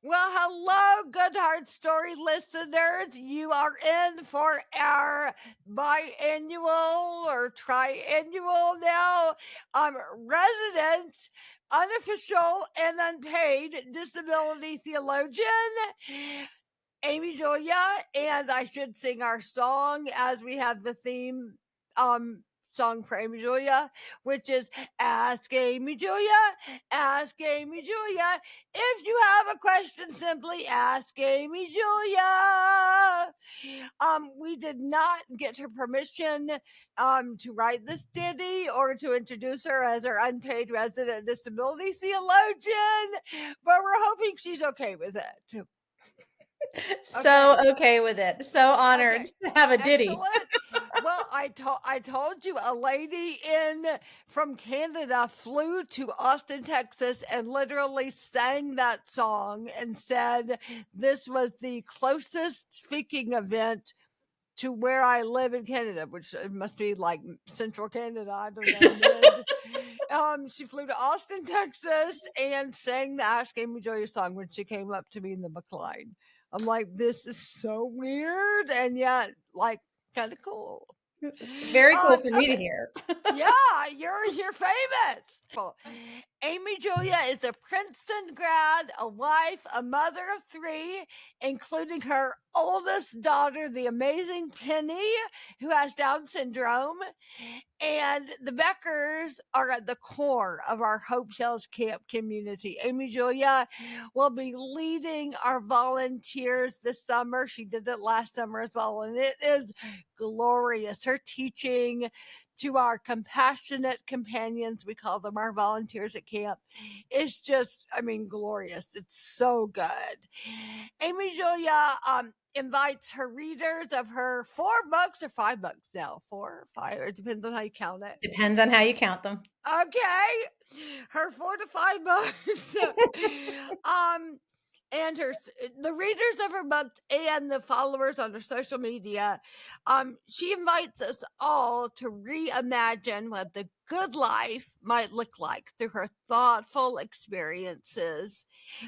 Well, hello, GoodHard story listeners. You are in for our biannual or triannual now resident, unofficial, and unpaid disability theologian, Amy Julia, and I should sing our song as we have the theme song for Amy Julia, which is Ask Amy Julia, Ask Amy Julia. If you have a question, simply ask Amy Julia. We did not get her permission to write this ditty or to introduce her as our unpaid resident disability theologian, but we're hoping she's okay with it. So okay with it. So honored to have a ditty. Excellent. Well, I told you a lady in from Canada flew to Austin, Texas, and literally sang that song and said this was the closest speaking event to where I live in Canada, which it must be like central Canada. I don't know. She flew to Austin, Texas, and sang the Ask Amy Julia song when she came up to me in the McLean. I'm like, this is so weird, and yet, like, kind of cool. Very cool for me to Okay. hear. Yeah, you're famous. Amy Julia is a Princeton grad, a wife, a mother of 3, including her oldest daughter, the amazing Penny, who has Down syndrome. And the Beckers are at the core of our Hope Shells Camp community. Amy Julia will be leading our volunteers this summer. She did it last summer as well, and it is glorious. Her teaching to our compassionate companions, we call them our volunteers at camp, is just, glorious. It's so good. Amy Julia invites her readers of her 4 books or 5 books now. 4 or 5, it depends on how you count it. Depends on how you count them. Okay. Her 4 to 5 books. And the readers of her book and the followers on her social media, she invites us all to reimagine what the good life might look like through her thoughtful experiences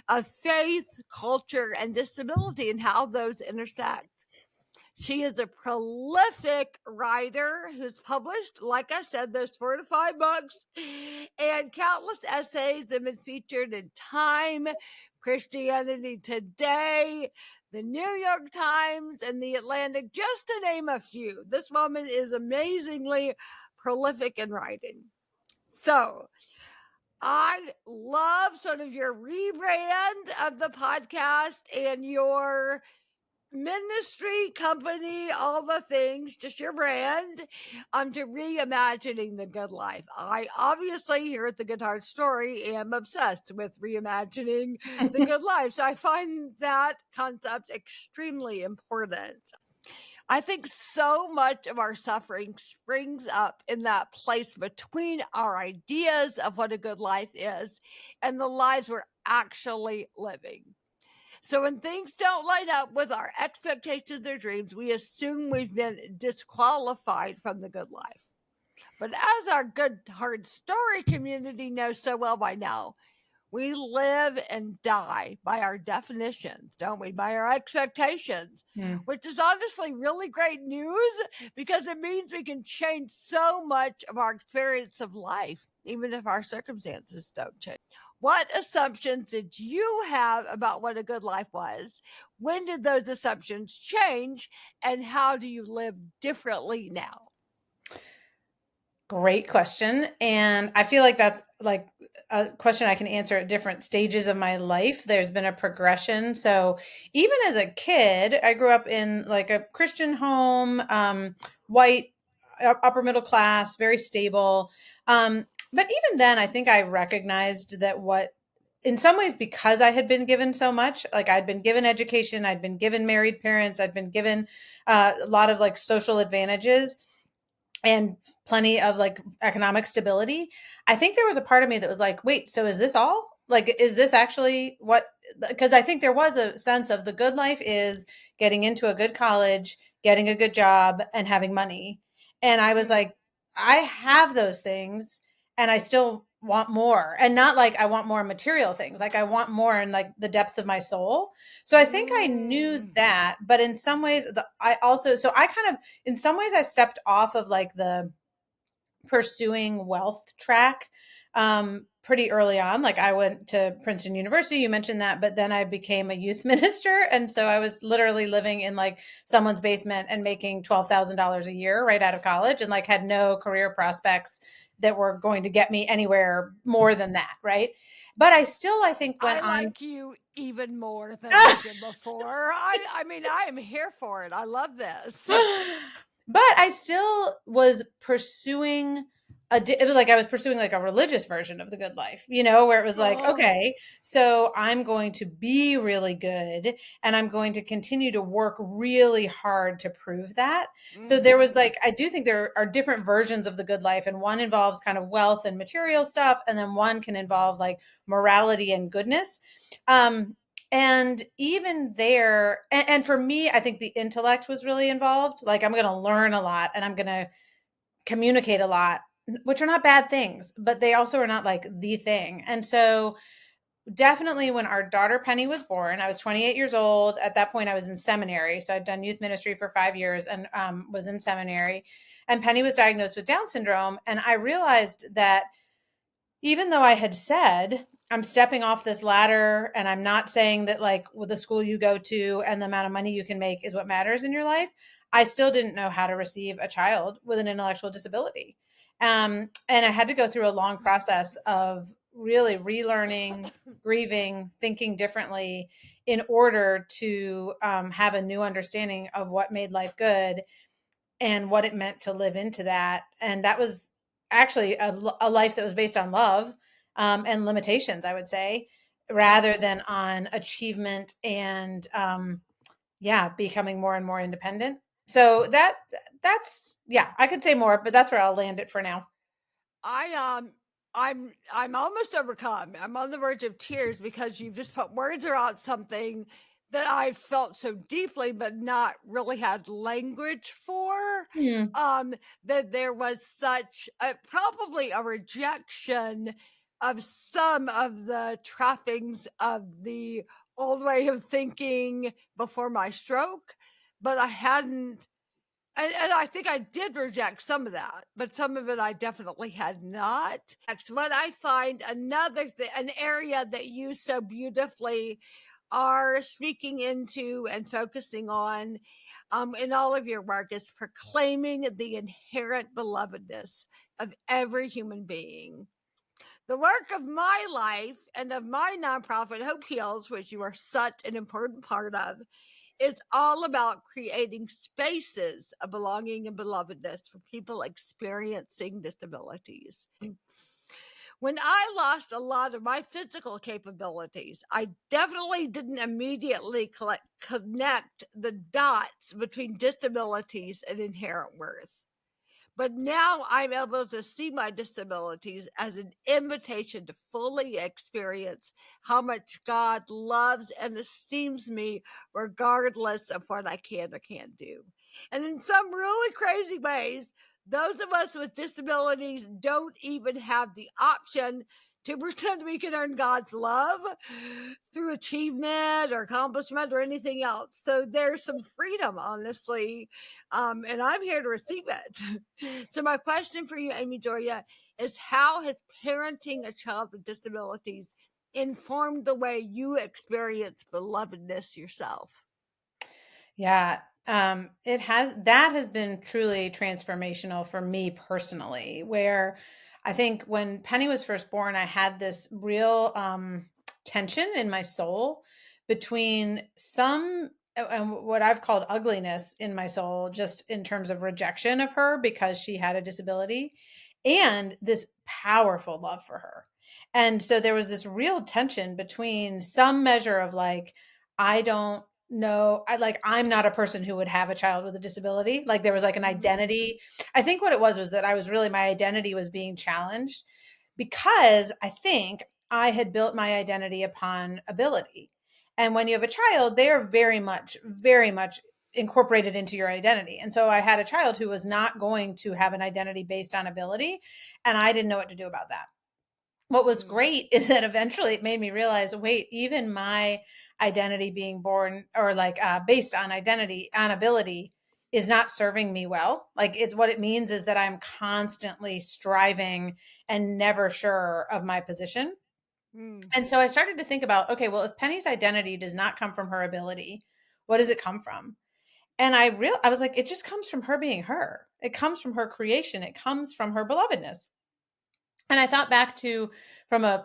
of faith, culture, and disability and how those intersect. She is a prolific writer who's published, like I said, those 4 to 5 books and countless essays that have been featured in Time, Christianity Today, the New York Times, and the Atlantic, just to name a few. This woman is amazingly prolific in writing. So, I love sort of your rebrand of the podcast and your ministry, company, all the things, just your brand, to reimagining the good life. I obviously here at the GoodHard Story am obsessed with reimagining the good life. So I find that concept extremely important. I think so much of our suffering springs up in that place between our ideas of what a good life is and the lives we're actually living. So when things don't line up with our expectations or dreams, we assume we've been disqualified from the good life. But as our GoodHard Story community knows so well by now, we live and die by our definitions, don't we? By our expectations, which is honestly really great news because it means we can change so much of our experience of life, even if our circumstances don't change. What assumptions did you have about what a good life was? When did those assumptions change? And how do you live differently now? Great question. And I feel like that's like a question I can answer at different stages of my life. There's been a progression. So even as a kid, I grew up in like a Christian home, white, upper middle class, very stable. But even then, I think I recognized that in some ways, because I had been given so much, like I'd been given education, I'd been given married parents, I'd been given a lot of like social advantages and plenty of like economic stability. I think there was a part of me that was like, wait, so is this all? Like, is this actually what? Because I think there was a sense of the good life is getting into a good college, getting a good job, and having money. And I was like, I have those things, and I still want more, and not like I want more material things. Like I want more in like the depth of my soul. So I think I knew Mm. that, but in some ways I also, so I kind of, in some ways I stepped off of like the pursuing wealth track pretty early on. Like I went to Princeton University, you mentioned that, but then I became a youth minister. And so I was literally living in like someone's basement and making $12,000 a year right out of college, and like had no career prospects that were going to get me anywhere more than that. Right. But I still, I think, went I on. like you even more than I did before. I mean, I am here for it. I love this. But I still was pursuing it was like I was pursuing like a religious version of the good life, where it was like, Oh. okay, so I'm going to be really good and I'm going to continue to work really hard to prove that. So there was Mhm. like, I do think there are different versions of the good life, and one involves kind of wealth and material stuff, and then one can involve like morality and goodness. Um, and even there, and for me, I think the intellect was really involved. Like I'm going to learn a lot and I'm going to communicate a lot, which are not bad things, but they also are not like the thing. And so definitely when our daughter Penny was born, I was 28 years old. At that point I was in seminary. So I'd done youth ministry for 5 years and was in seminary. And Penny was diagnosed with Down syndrome. And I realized that even though I had said, I'm stepping off this ladder and I'm not saying that like with the school you go to and the amount of money you can make is what matters in your life, I still didn't know how to receive a child with an intellectual disability. And I had to go through a long process of really relearning, grieving, thinking differently in order to have a new understanding of what made life good and what it meant to live into that. And that was actually a life that was based on love and limitations, I would say, rather than on achievement and yeah, becoming more and more independent. So yeah, I could say more, but that's where I'll land it for now. I I'm almost overcome. I'm on the verge of tears because you've just put words around something that I felt so deeply but not really had language for. Hmm. Um, that there was such probably a rejection of some of the trappings of the old way of thinking before my stroke, but I hadn't, and I think I did reject some of that, but some of it I definitely had not. Next, what I find another thing, an area that you so beautifully are speaking into and focusing on in all of your work is proclaiming the inherent belovedness of every human being. The work of my life and of my nonprofit, Hope Heals, which you are such an important part of, is all about creating spaces of belonging and belovedness for people experiencing disabilities. When I lost a lot of my physical capabilities, I definitely didn't immediately connect the dots between disabilities and inherent worth. But now I'm able to see my disabilities as an invitation to fully experience how much God loves and esteems me, regardless of what I can or can't do. And in some really crazy ways, those of us with disabilities don't even have the option to pretend we can earn God's love through achievement or accomplishment or anything else. So there's some freedom, honestly, and I'm here to receive it. So my question for you, Amy Joya, is how has parenting a child with disabilities informed the way you experience belovedness yourself? Yeah, that has been truly transformational for me personally, where I think when Penny was first born, I had this real tension in my soul between some and what I've called ugliness in my soul, just in terms of rejection of her because she had a disability, and this powerful love for her. And so there was this real tension between some measure of like, I don't know, I'm not a person who would have a child with a disability. Like there was like an Mm-hmm. identity. I think what it was that I was really, my identity was being challenged because I think I had built my identity upon ability. And when you have a child, they are very much incorporated into your identity. And so I had a child who was not going to have an identity based on ability, and I didn't know what to do about that. what was Mm, great is that eventually it made me realize, wait, even my identity being born or like based on identity, on ability, is not serving me well. Like it's what it means is that I'm constantly striving and never sure of my position. mm, And so I started to think about, okay, well, if Penny's identity does not come from her ability, what does it come from? And I was like, it just comes from her being her. It comes from her creation. It comes from her belovedness. And I thought back to, from a,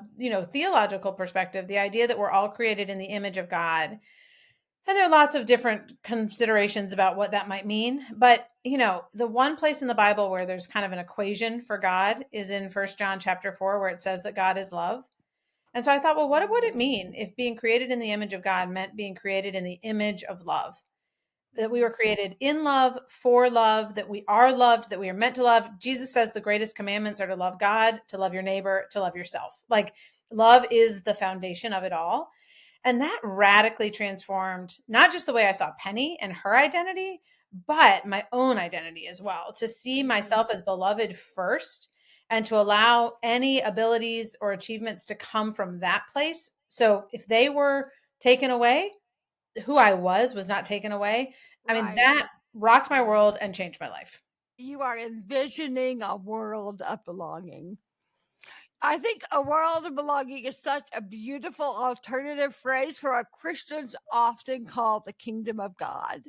theological perspective, the idea that we're all created in the image of God. And there are lots of different considerations about what that might mean. But, the one place in the Bible where there's kind of an equation for God is in First John chapter 4, where it says that God is love. And so I thought, well, what would it mm, mean if being created in the image of God meant being created in the image of love? That we were mm. created in love, for love, that we are loved, that we are meant to love. Jesus says the greatest commandments are to love God, to love your neighbor, to love yourself. Like love is the foundation of it all. And that radically transformed not just the way I saw Penny and her identity, but my own identity as well. To see Mm, myself as beloved first and to allow any abilities or achievements to come from that place. So if they were taken away, who I was not taken away. I mean, right. that rocked my Mm. world and changed my life. You are envisioning a world of belonging. I think a world of belonging is such a beautiful alternative phrase for what Christians often call the kingdom of God.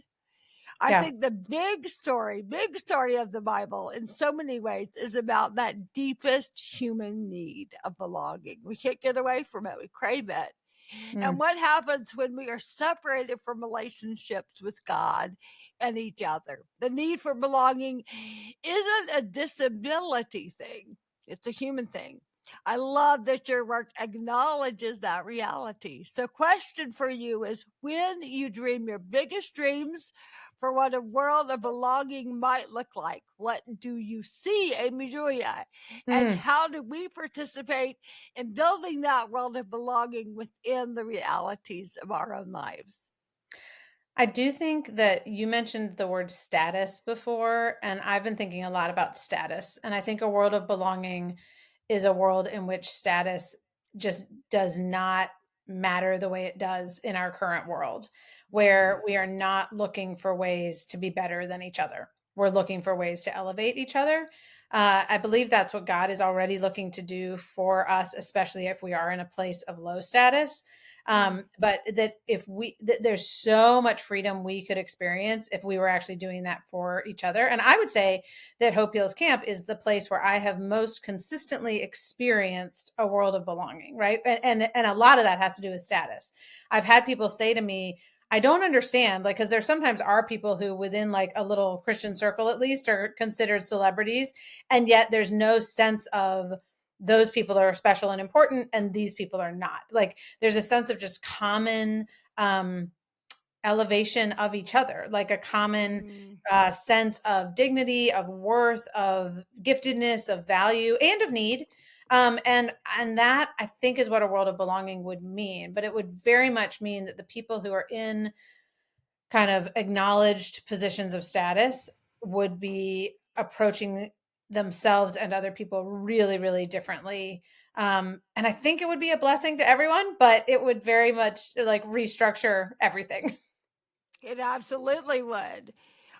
I Yeah. think the big story of the Bible in so many ways is about that deepest human need of belonging. We can't get away from it, we crave it. And Mm. what happens when we are separated from relationships with God and each other? The need for belonging isn't a disability thing, it's a human thing. I love that your work acknowledges that reality. So, question for you is when you dream your biggest dreams for what a world of belonging might look like, what do you see, Amy Julia? And Mm. how do we participate in building that world of belonging within the realities of our own lives? I do think that you mentioned the word status before, and I've been thinking a lot about status. And I think a world of belonging is a world in which status just does not matter the way it does in our current world, Mm, where we are not looking for ways to be better than each other. We're looking for ways to elevate each other. I believe that's what God is already looking to do for us, especially if we are in a place of low status. mm. But that if there's so much freedom we could experience if we were actually doing that for each other. And I would say that Hope Heals Camp is the place where I have most consistently experienced a world of belonging, right? And a lot of that has to do with status. I've had people say to me, I don't understand, like, because there sometimes are people who within like a little Christian circle at least are considered celebrities, and yet there's no sense of those people are special and important and these people are not. Like there's a sense of just common um elevation of each other, like a common Mm. sense of dignity, of worth, of giftedness, of value, and of need. And that I think is what a world of belonging would mean. But it would very much mean that the people who are in kind of acknowledged positions of status would be approaching themselves and other people really, really differently. And I think it would be a blessing to everyone, but it would very much like restructure everything. It absolutely would.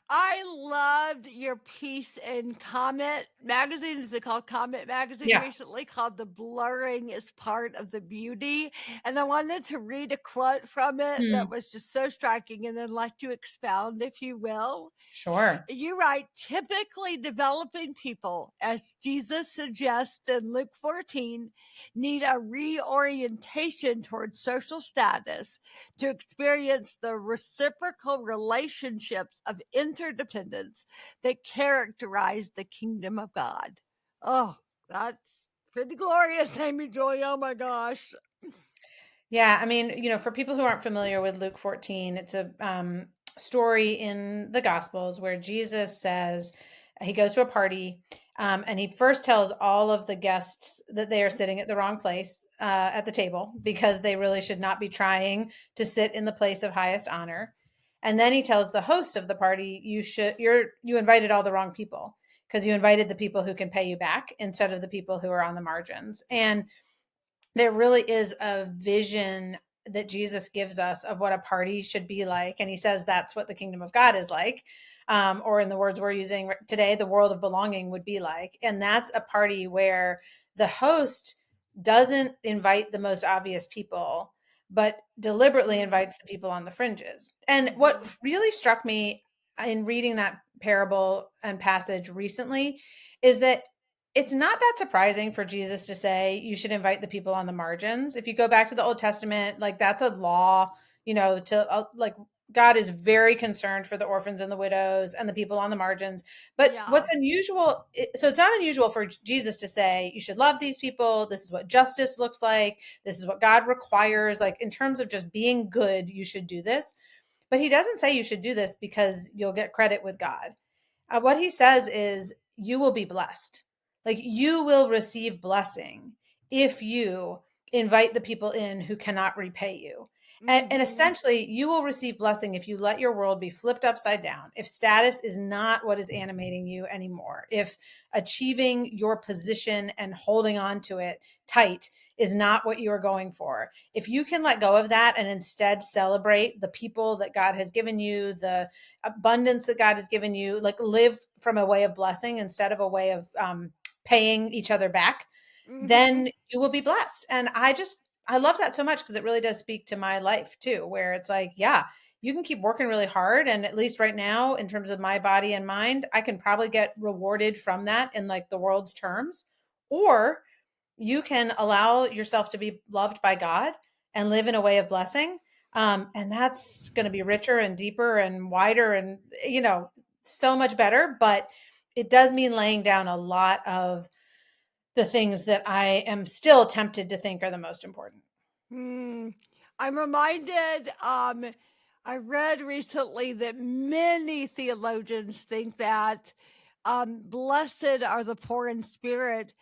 I loved your piece in Comment Magazine. Is it called Comment Magazine Yeah. recently? Called The Blurring is Part of the Beauty. And I wanted to read a quote from it that Mm, was just so striking and then let you expound, if you will. sure. You write, typically developing people, as Jesus suggests in Luke 14, need a reorientation towards social status to experience the reciprocal relationships of interdependence that characterize the kingdom of God. Oh, that's pretty glorious, Amy Joy. Oh my gosh. Yeah, I mean, for people who aren't familiar with Luke 14, it's a story in the Gospels where Jesus says he goes to a party, and he first tells all of the guests that they are sitting at the wrong place at the table because they really should not be trying to sit in the place of highest honor. And then he tells the host of the party, you invited all the wrong people because you invited the people who can pay you back instead of the people who are on the margins. And there really is a vision that Jesus gives us of what a party should be like. And he says that's what the kingdom of God is like. Or in the words we're using today, the world of belonging would be like. And that's a party where the host doesn't invite the most obvious people, but deliberately Mm, invites the people on the fringes. And what mhm, really struck me in reading that parable and passage recently is that it's not that surprising for Jesus to say you should invite the people on the margins. If you go back to the Old Testament, like that's a law, to like God is very concerned for the orphans and the widows and the people on the margins. But yeah. what's unusual, so it's not unusual for Jesus to say you should love these people. This is what justice looks like. This is what God requires. Like in terms of just being good, you should do this. But he doesn't say you should do this because you'll get credit with God. What he says is, you will be blessed. Like you will receive blessing if you invite the people in who cannot repay you. And Mhm, essentially, you will receive blessing if you let your world be flipped upside down. If status is not what is animating you anymore, if achieving your position and holding on to it tight is not what you are going for, if you can let go of that and instead celebrate the people that God has given you, the abundance that God has given you, like live from a way of blessing instead of a way of paying each other back, mhm, then you will be blessed. And I love that so much because it really does speak to my life too, where it's like, yeah, you can keep working really hard. And at least right now, in terms of my body and mind, I can probably get rewarded from that in like the world's terms. Or you can allow yourself to be loved by God and live in a way of blessing. And that's going to be richer and deeper and wider and, so much better. But it does mean laying down a lot of the things that I am still tempted to think are the most important. mm. I'm reminded, I read recently that many theologians think that, blessed are the poor in spirit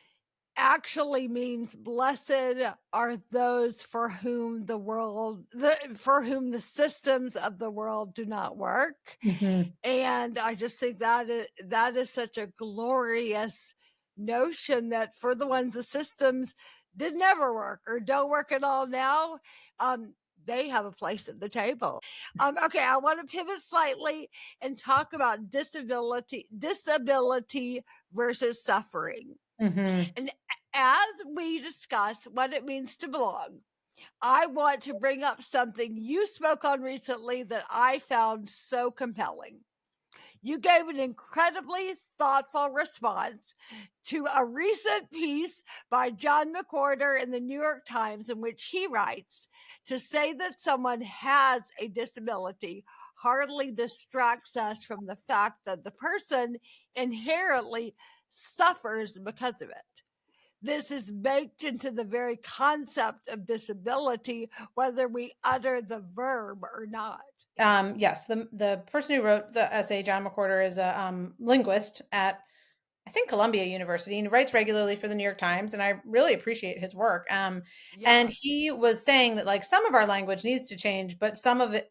actually means blessed are those for whom the systems of the world do not work. Mhm. And I just think that is such a glorious notion that for the ones the systems did never work or don't work at all now, they have a place at the table. Okay, I want to pivot slightly and talk about disability versus suffering. Mhm. And as we discuss what it means to belong, I want to bring up something you spoke on recently that I found so compelling. You gave an incredibly thoughtful response to a recent piece by John McWhorter in the New York Times, in which he writes, to say that someone has a disability hardly distracts us from the fact that the person inherently suffers because of it. This is baked into the very concept of disability, whether we utter the verb or not. Yes, the person who wrote the essay, John McWhorter, is a linguist at I think Columbia University, and he writes regularly for the New York Times, and I really appreciate his work. And Yeah, he was saying that like some of our language needs to change, but some of it,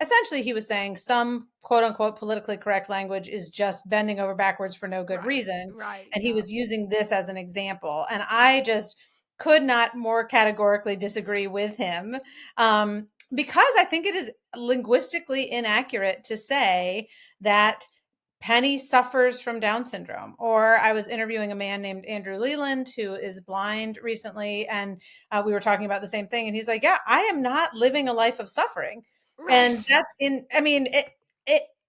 essentially he was saying some quote unquote politically correct language is just bending over backwards for no good right, reason. right, And he yeah. was using this as an example. And I just could not more categorically disagree with him. Because I think it is linguistically inaccurate to say that Penny suffers from Down syndrome. Or I was interviewing a man named Andrew Leland who is blind recently, and we were talking about the same thing. And he's like, "Yeah, I am not living a life of suffering," and Right, that's in. I mean, it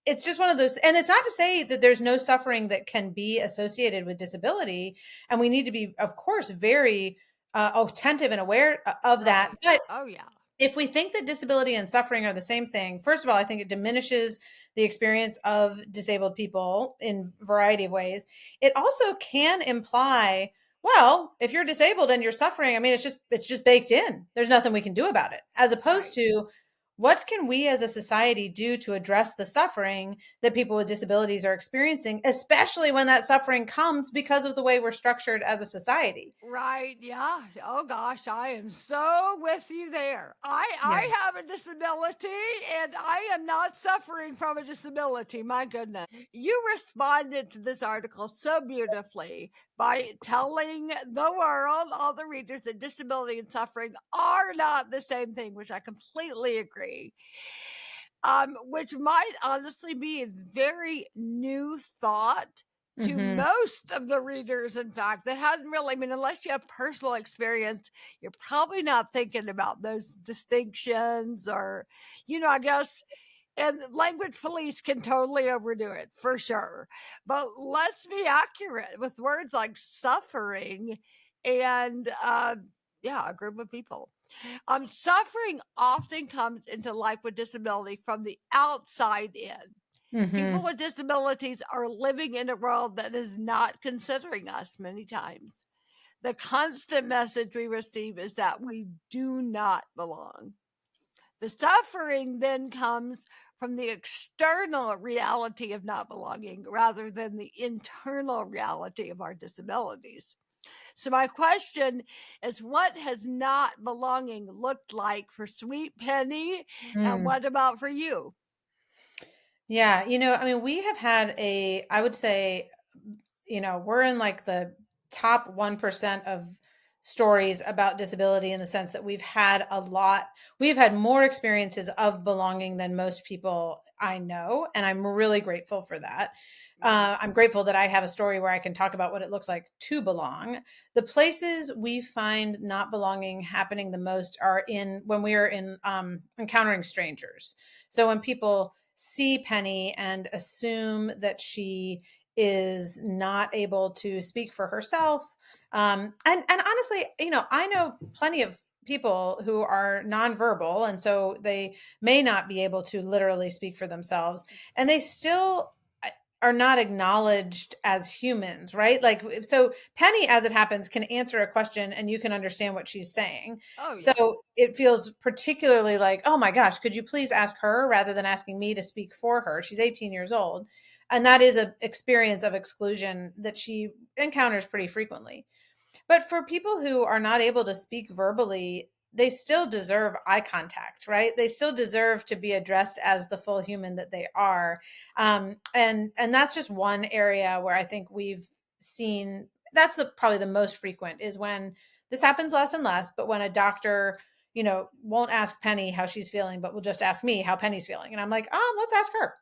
it's just one of those, and it's not to say that there's no suffering that can be associated with disability, and we need to be, of course, very attentive and aware of that. right. But Oh, yeah. if we think that disability and suffering are the same thing, first of all, I think it diminishes the experience of disabled people in a variety of ways. It also can imply, well, if you're disabled and you're suffering, I mean, it's just baked in. There's nothing we can do about it. As opposed Right, to what can we as a society do to address the suffering that people with disabilities are experiencing, especially when that suffering comes because of the way we're structured as a society. right, yeah. Oh gosh, I am so with you there. I have a disability and I am not suffering from a disability. My goodness. You responded to this article so beautifully by telling the world, all the readers, that disability and suffering are not the same thing, which I completely agree. Which might honestly be a very new thought to Mhm. most of the readers, in fact, that hadn't really, I mean, unless you have personal experience, you're probably not thinking about those distinctions or, I guess. And language police can totally overdo it for sure. But let's be accurate with words like suffering and, yeah, a group of people. Suffering often comes into life with disability from the outside in. People Mhm. with disabilities are living in a world that is not considering us many times. The constant message we receive is that we do not belong. The suffering then comes from the external reality of not belonging rather than the internal reality of our disabilities. So, my question is, what has not belonging looked like for Sweet Penny? And Mm. what about for you? Yeah, I mean, we have had I would say, we're in like the top 1% of stories about disability in the sense that we've had more experiences of belonging than most people I know. And I'm really grateful for that. Mm. I'm grateful that I have a story where I can talk about what it looks like to belong. The places we find not belonging happening the most are when we are in encountering strangers. So when people see Penny and assume that she is not able to speak for herself. And honestly, I know plenty of people who are nonverbal, and so they may not be able to literally speak for themselves, and they still are not acknowledged as humans, right? Like, so Penny, as it happens, can answer a question and you can understand what she's saying. Oh, So yeah. it feels particularly like, oh my gosh, could you please ask her rather than asking me to speak for her? She's 18 years old. And that is an experience of exclusion that she encounters pretty frequently. But for people who are not able to speak verbally, they still deserve eye contact, right? They still deserve to be addressed as the full human that they are. And that's just one area where I think we've seen that's probably the most frequent is when this happens less and less, but when a doctor, won't ask Penny how she's feeling, but will just ask me how Penny's feeling. And I'm like, let's ask her.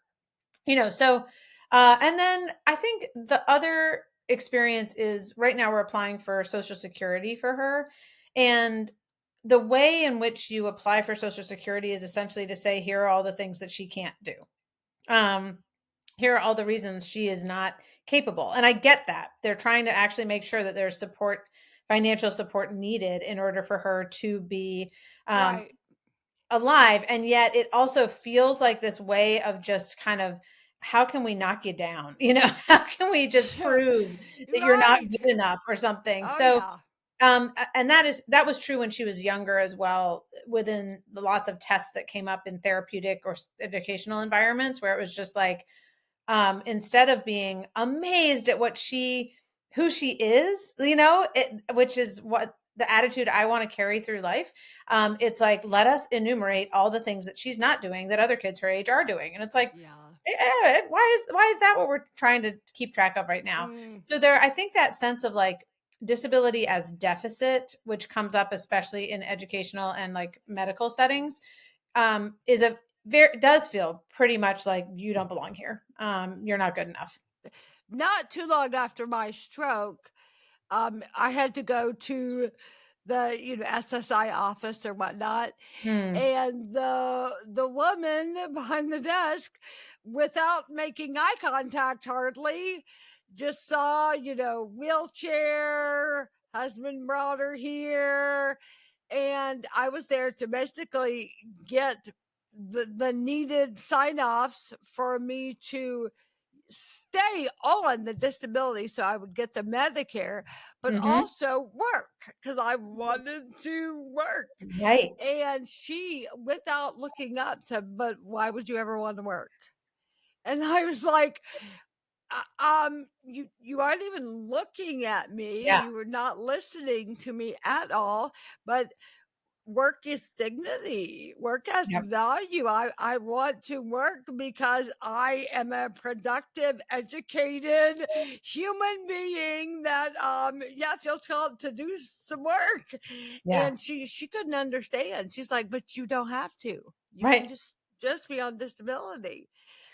So and then I think the other experience is right now we're applying for Social Security for her. And the way in which you apply for Social Security is essentially to say, here are all the things that she can't do. Um, Here are all the reasons she is not capable. And I get that. They're trying to actually make sure that there's financial support needed in order for her to be um, Right. alive. And yet it also feels like this way of just kind of, how can we knock you down? How can we just prove that you're not Right. good enough or something? Oh, So, yeah. and that was true when she was younger as well, within the lots of tests that came up in therapeutic or educational environments where it was just like, instead of being amazed at who she is, which is what the attitude I want to carry through life. It's like, let us enumerate all the things that she's not doing that other kids her age are doing. And it's like, Yeah. why is that what we're trying to keep track of right now? Mm. So I think that sense of like disability as deficit, which comes up especially in educational and like medical settings, is a very does feel pretty much like you don't belong here. You're not good enough. Not too long after my stroke, I had to go to the SSI office or whatnot, Hmm. and the woman behind the desk, without making eye contact hardly, just saw, wheelchair, husband brought her here, and I was there to basically get the needed sign-offs for me to stay on the disability so I would get the Medicare, but Mhm. also work because I wanted to work. Right. And she, without looking up, said, "But why would you ever want to work?" And I was like, you aren't even looking at me. Yeah. You were not listening to me at all. But work is dignity. Work has Yep. value. I want to work because I am a productive, educated human being that feels called to do some work. Yeah. And she couldn't understand. She's like, but you don't have to. You can Right. just be on disability.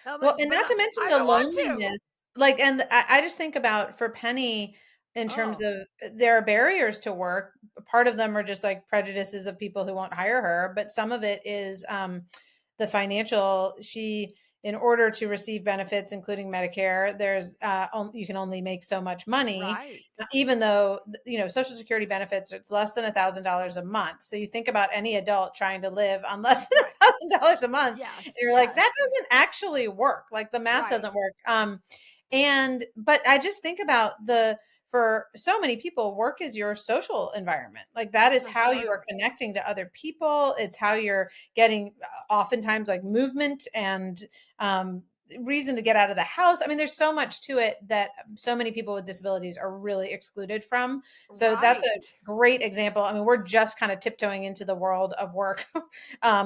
I'm Well, like, and but not to mention I the don't want to. loneliness, like, and I just think about for Penny in terms Oh, of there are barriers to work. Part of them are just like prejudices of people who won't hire her, but some of it is the financial. She, in order to receive benefits, including Medicare, there's you can only make so much money, right, even though Social Security benefits it's less than $1,000 a month. So you think about any adult trying to live on less than right. $1,000 a month, Yes, you're like, that yes, doesn't actually work. Like the math right. doesn't work. But I just think about for so many people, work is your social environment. Like that is For how you are sure. connecting to other people. It's how you're getting oftentimes like movement and reason to get out of the house. I mean, there's so much to it that so many people with disabilities are really excluded from. So that's a Right. great example. I mean, we're just kind of tiptoeing into the world of work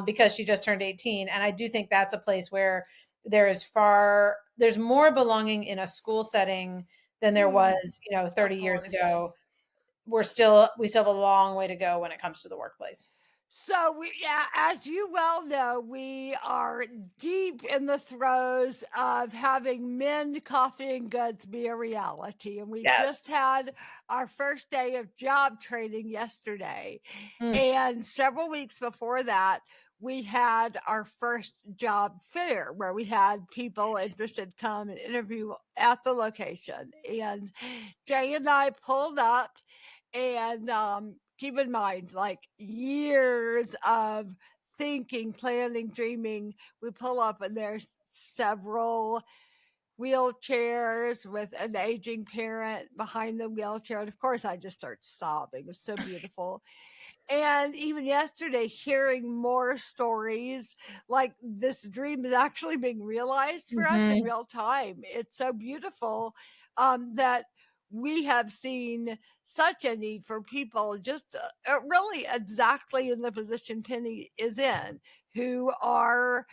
because she just turned 18. And I do think that's a place where there's more belonging in a school setting than there Mm, was, 30 of years course. ago. We still have a long way to go when it comes to the workplace. So yeah, as you well know, we are deep in the throes of having Mend Coffee and Goods be a reality, and we just Yes. had our first day of job training yesterday. Mm, And several weeks before that, we had our first job fair where we had people interested come and interview at the location. And Jay and I pulled up, and keep in mind, like years of thinking, planning, dreaming, we pull up and there's several wheelchairs with an aging parent behind the wheelchair. And of course, I just start sobbing. It was so beautiful. And even yesterday, hearing more stories like this dream is actually being realized for us in mhm. real time. It's so beautiful that we have seen such a need for people just really exactly in the position Penny is in, who are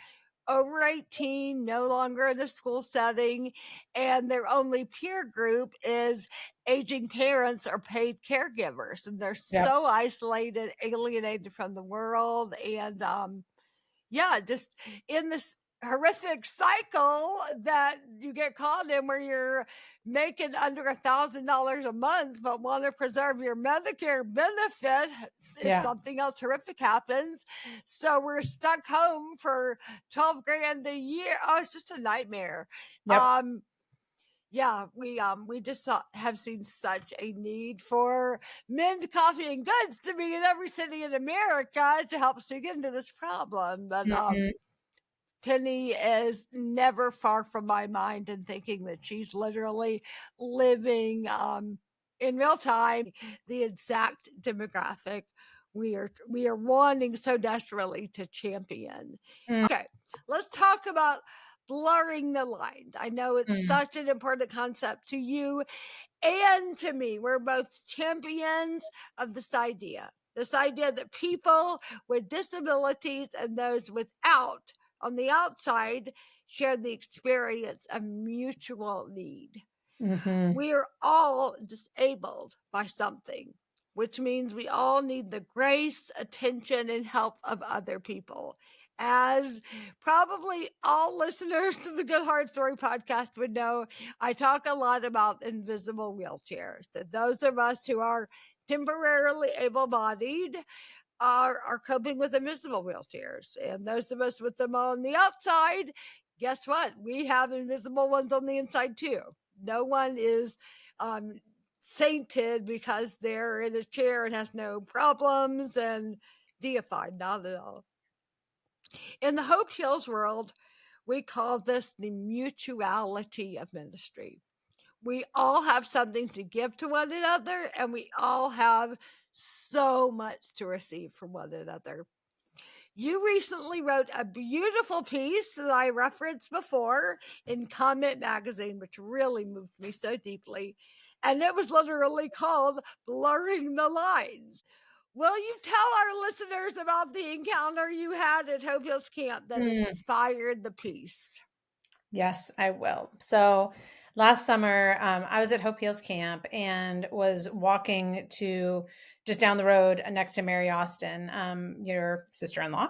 over 18, no longer in a school setting, and their only peer group is aging parents or paid caregivers. And they're Yep. so isolated, alienated from the world, and yeah, just in this horrific cycle that you get caught in where you're making under $1,000 a month but want to preserve your Medicare benefit if Yeah. something else horrific happens. So we're stuck home for 12 grand a year. Oh, it's just a nightmare. Yep. Um yeah, we just have seen such a need for Mend Coffee and Goods to be in every city in America to help speak into this problem. But Mhm. Penny is never far from my mind and thinking that she's literally living in real time the exact demographic we are wanting so desperately to champion. Mm, Okay, let's talk about blurring the lines. I know it's mm, such an important concept to you and to me. We're both champions of this idea that people with disabilities and those without on the outside share the experience of mutual need. mhm. We are all disabled by something, which means we all need the grace, attention, and help of other people. As probably all listeners to the GoodHard Story podcast would know, I talk a lot about invisible wheelchairs, that those of us who are temporarily able bodied are coping with invisible wheelchairs. And those of us with them on the outside, guess what? We have invisible ones on the inside too. No one is um, sainted because they're in a chair and has no problems and deified, not at all. In the Hope Hills world, we call this the mutuality of ministry. We all have something to give to one another, and we all have so much to receive from one another. You recently wrote a beautiful piece that I referenced before in Comment Magazine, which really moved me so deeply. And it was literally called Blurring the Lines. Will you tell our listeners about the encounter you had at Hope Hills Camp that Mm. inspired the piece? Yes, I will. So last summer, I was at Hope Heals Camp and was walking to just down the road next to Mary Austin, your sister-in-law.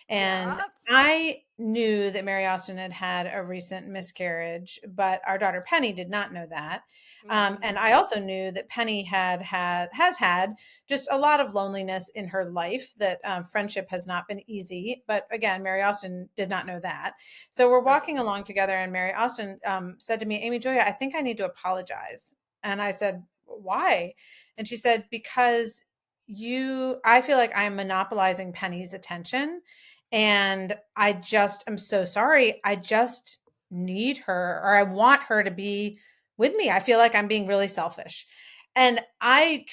And Yep. I knew that Mary Austin had had a recent miscarriage, but our daughter Penny did not know that. And Mm, I also knew that Penny has had just a lot of loneliness in her life, that friendship has not been easy. But again, Mary Austin did not know that. So we're walking right. along together, and Mary Austin said to me, Amy Joya, I think I need to apologize. And I said, why? And she said, because I feel like I'm monopolizing Penny's attention. And I just am so sorry. I just need her, or I want her to be with me. I feel like I'm being really selfish. And I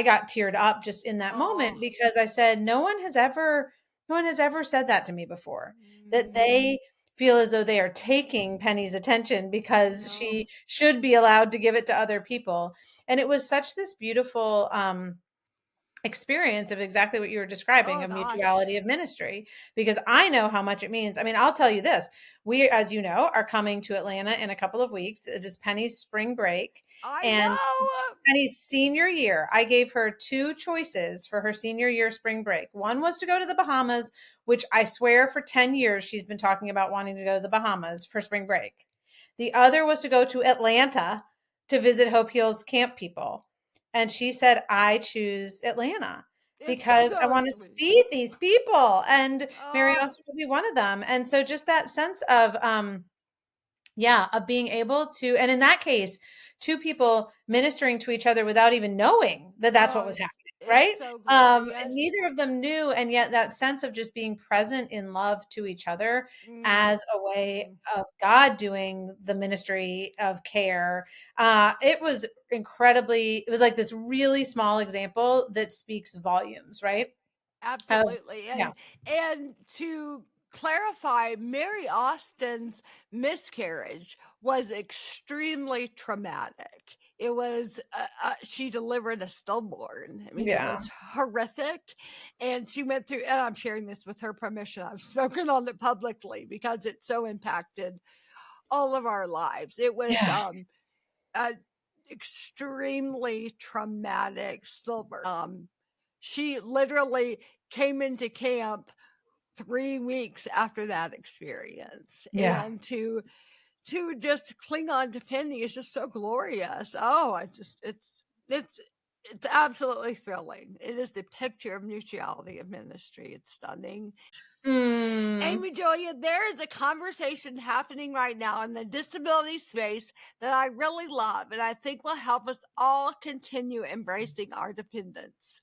got teared up just in that moment, Oh. because I said, no one has ever said that to me before, that Mm, they feel as though they are taking Penny's attention because no. she should be allowed to give it to other people. And it was such this beautiful experience of exactly what you were describing, Oh of gosh. mutuality of ministry, because I know how much it means. I mean, I'll tell you this. We, as you know, are coming to Atlanta in a couple of weeks. It is Penny's spring break, I and know. Penny's senior year. I gave her two choices for her senior year spring break. One was to go to the Bahamas, which I swear for 10 years she's been talking about wanting to go to the Bahamas for spring break. The other was to go to Atlanta to visit Hope Heals camp people. And she said, I choose Atlanta It's because I so want to sweet. see these people. And Mary Oh, Austin will be one of them. And so just that sense of, yeah, of being able to, and in that case, two people ministering to each other without even knowing that that's what oh, was happening, it's right? so glorious. Neither of them knew, and yet that sense of just being present in love to each other Mm, as a way mm. of God doing the ministry of care. It was incredibly, it was like this really small example that speaks volumes, right? Of, Absolutely. yeah, And to clarify, Mary Austin's miscarriage was extremely traumatic. It was she delivered a stillborn. I mean, it yeah, was horrific, and she went through. And I'm sharing this with her permission. I've spoken on it publicly because it so impacted all of our lives. It was yeah, a extremely traumatic stillbirth. She literally came into camp 3 weeks after that experience, yeah. and to just cling on to Penny is just so glorious. Oh, I just it's absolutely thrilling. It is the picture of mutuality of ministry. It's stunning. Mm, Amy Julia, there is a conversation happening right now in the disability space that I really love and I think will help us all continue embracing our dependence.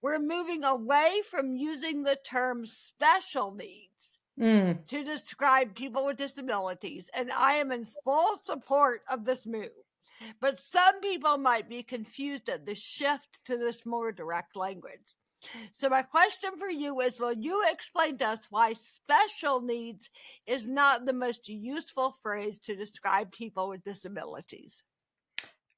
We're moving away from using the term special needs mm. to describe people with disabilities, and I am in full support of this move. But some people might be confused at the shift to this more direct language. So, my question for you is, will you explain to us why special needs is not the most useful phrase to describe people with disabilities?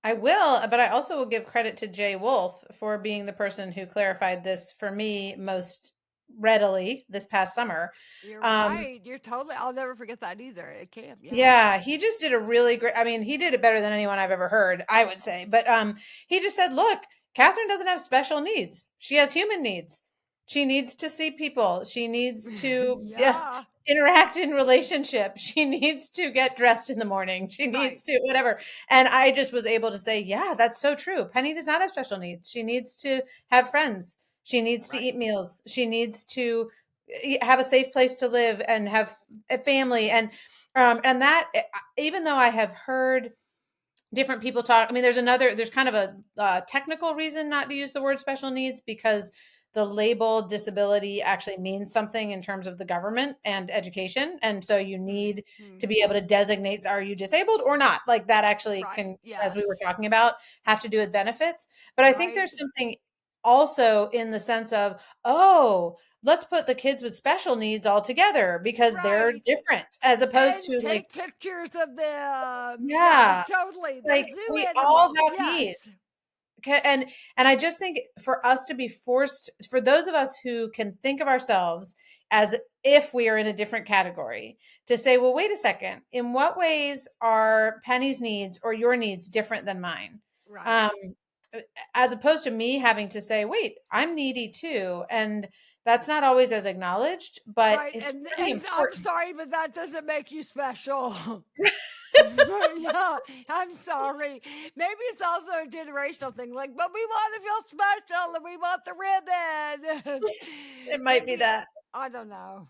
I will, but I also will give credit to Jay Wolf for being the person who clarified this for me most readily this past summer. You're Um, right. You're totally, I'll never forget that either. It can't, yeah. yeah, he just did a really great, I mean, he did it better than anyone I've ever heard, I would say. But he just said, "Look, Catherine doesn't have special needs. She has human needs. She needs to see people. She needs to, yeah, Yeah, interact in relationship. She needs to get dressed in the morning. She right, needs to whatever." And I just was able to say, "Yeah, that's so true. Penny does not have special needs. She needs to have friends. She needs to right. eat meals. She needs to have a safe place to live and have a family." And that, even though I have heard different people talk, I mean, there's kind of a technical reason not to use the word special needs, because the label disability actually means something in terms of the government and education. And so you need Mm-hmm. to be able to designate, are you disabled or not? Like that actually Right, can, as we were yes, talking about, have to do with benefits. But I think right, there's something also in the sense of, oh, let's put the kids with special needs all together because they're right. different, as opposed And to like, take pictures of them. Yes, yeah, totally. like They're zoo we all animals. have Yes, needs. And I just think for us to be forced, for those of us who can think of ourselves as if we are in a different category, to say, well, wait a second, in what ways are Penny's needs or your needs different than mine? Right. Um, as opposed to me having to say, wait, I'm needy too. And that's not always as acknowledged, but Right, it's pretty and I'm important. sorry, but that doesn't make you special. Yeah, I'm sorry. Maybe it's also a generational thing, like, "But we wanna feel special, and we want the ribbon." It might be Maybe that. I don't know.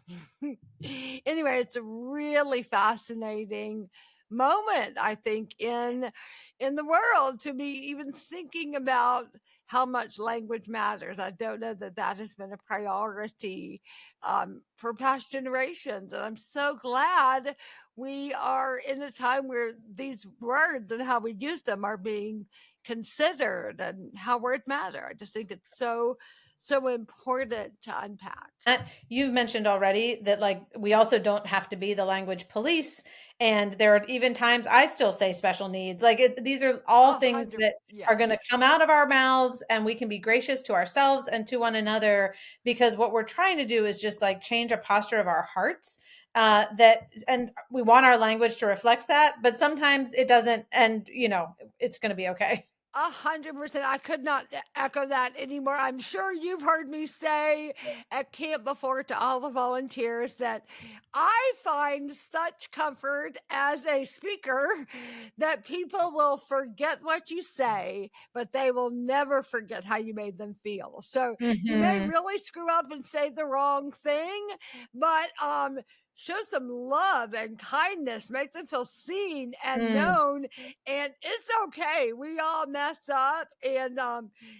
Anyway, it's a really fascinating moment, I think, in the world to be even thinking about how much language matters. I don't know that that has been a priority for past generations. And I'm so glad we are in a time where these words and how we use them are being considered and how words matter. I just think it's so, so important to unpack. You've mentioned already that like we also don't have to be the language police, and there are even times I still say special needs. Like these are all A things hundred, that are going to yes. come out of our mouths, and we can be gracious to ourselves and to one another, because what we're trying to do is just like change a posture of our hearts. That and we want our language to reflect that, but sometimes it doesn't, and it's going to be okay. 100%. I could not echo that anymore. I'm sure you've heard me say at camp before to all the volunteers that I find such comfort as a speaker that people will forget what you say, but they will never forget how you made them feel. So you may Hmm. really screw up and say the wrong thing, but show some love and kindness, make them feel seen and Mm, known, and it's okay. We all mess up, and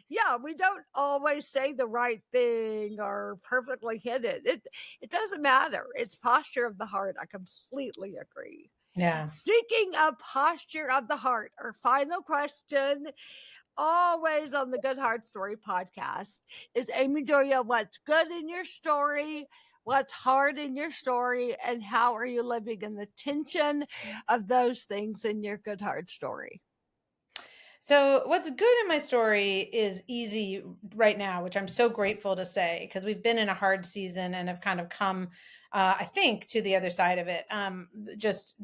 yeah, we don't always say the right thing or perfectly hit it. It doesn't matter. It's posture of the heart. I completely agree. yeah. Speaking of posture of the heart, our final question, always on the Good Heart Story podcast, is Amy Doria, what's good in your story? What's hard in your story? And how are you living in the tension of those things in your Good Heart story? So, what's good in my story is easy right now, which I'm so grateful to say, because we've been in a hard season and have kind of come, I think, to the other side of it. Just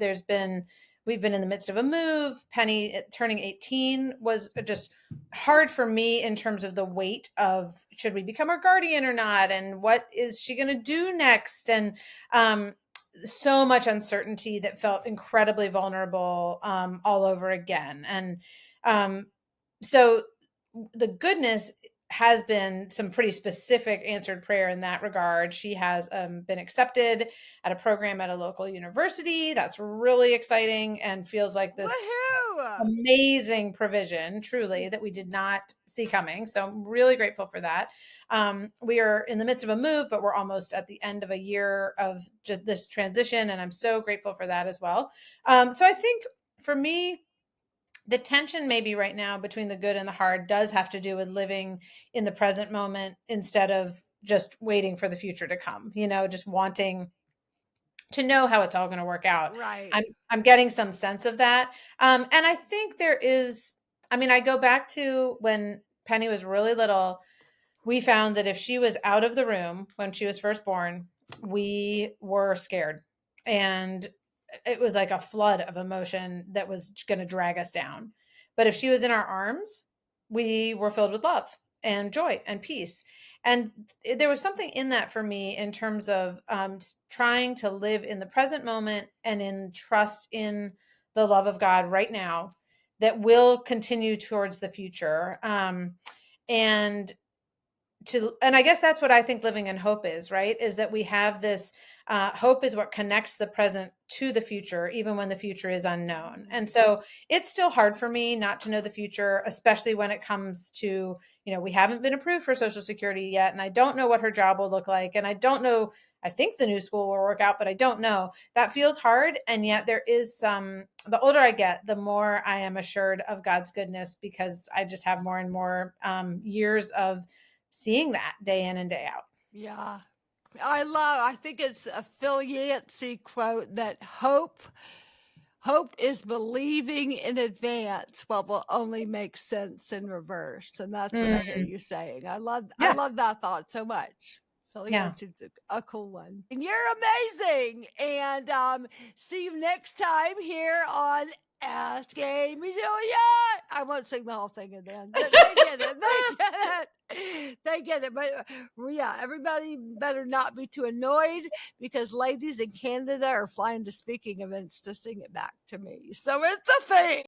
we've been in the midst of a move. Penny turning 18 was just hard for me in terms of the weight of should we become her guardian or not? And what is she going to do next? And, so much uncertainty that felt incredibly vulnerable all over again. And um, so the goodness has been some pretty specific answered prayer in that regard. She has been accepted at a program at a local university. That's really exciting and feels like this Woohoo! amazing provision, truly, that we did not see coming. So I'm really grateful for that. We are in the midst of a move, but we're almost at the end of a year of just this transition. And I'm so grateful for that as well. So I think for me, the tension maybe right now between the good and the hard does have to do with living in the present moment instead of just waiting for the future to come, just wanting to know how it's all going to work out. Right. I'm getting some sense of that. And I think there is, I mean, I go back to when Penny was really little. We found that if she was out of the room when she was first born, we were scared. And it was like a flood of emotion that was going to drag us down. But if she was in our arms, we were filled with love and joy and peace. And there was something in that for me in terms of trying to live in the present moment and in trust in the love of God right now that will continue towards the future. And and I guess that's what I think living in hope is, right? Is that we have this hope is what connects the present to the future, even when the future is unknown. Mhm. And so it's still hard for me not to know the future, especially when it comes to, we haven't been approved for Social Security yet. And I don't know what her job will look like. And I don't know, I think the new school will work out, but I don't know. That feels hard. And yet there is the older I get, the more I am assured of God's goodness because I just have more and more years of seeing that day in and day out. Yeah. I think it's a Phil Yancey quote that hope Hope is believing in advance what will only make sense in reverse. And that's what I hear you saying. I love that thought so much. So Yeah. it's a cool one. And you're amazing. And see you next time here on Ask Amy Julia. I won't sing the whole thing and then. They get it. They get it. They get it. But yeah, everybody better not be too annoyed because ladies in Canada are flying to speaking events to sing it back to me. So it's a thing.